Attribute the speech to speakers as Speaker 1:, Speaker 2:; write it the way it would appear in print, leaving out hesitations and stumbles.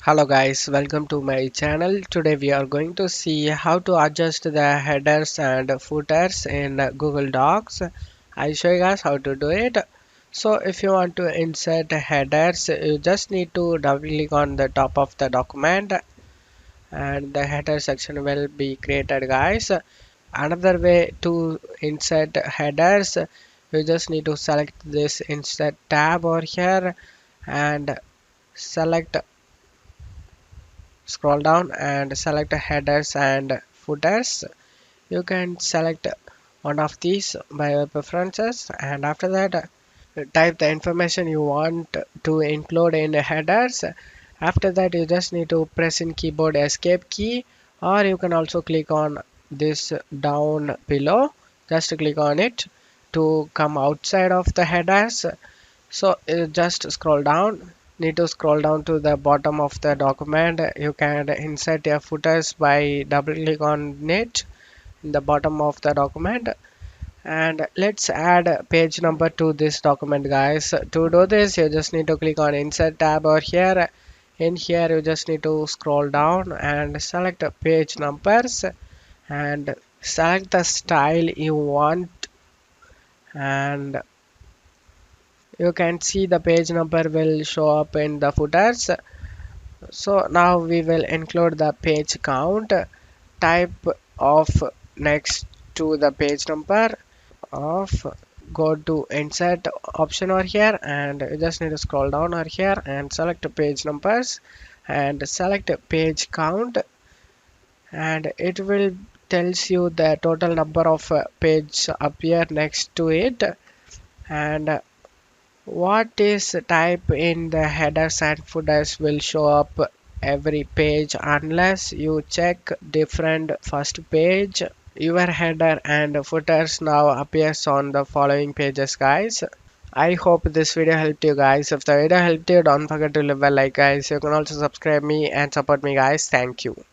Speaker 1: Hello guys, welcome to my channel. Today we are going to see how to adjust the headers and footers in Google Docs. I'll show you guys how to do it. So if you want to insert headers, you just need to double click on the top of the document and the header section will be created guys. Another way to insert headers, you just need to select this insert tab over here and select scroll down and select headers and footers. You can select one of these by your preferences, and after that type the information you want to include in the headers. After that you just need to press in keyboard escape key, or you can also click on this down below. Just click on it to come outside of the headers. So just scroll down. Need to scroll down to the bottom of the document. You can insert your footers by double click on it in the bottom of the document. And let's add page number to this document guys. To do this you just need to click on insert tab over here. In here you just need to scroll down and select page numbers and select the style you want, and you can see the page number will show up in the footers. So now we will include the page count. Type of next to the page number of, go to insert option over here and you just need to scroll down over here and select page numbers and select page count, and it will tells you the total number of page appear next to it. And what is type in the headers and footers will show up every page unless you check different first page. Your header and footers now appears on the following pages guys. I hope this video helped you guys. If the video helped you, don't forget to leave a like guys. You can also subscribe me and support me guys. Thank you.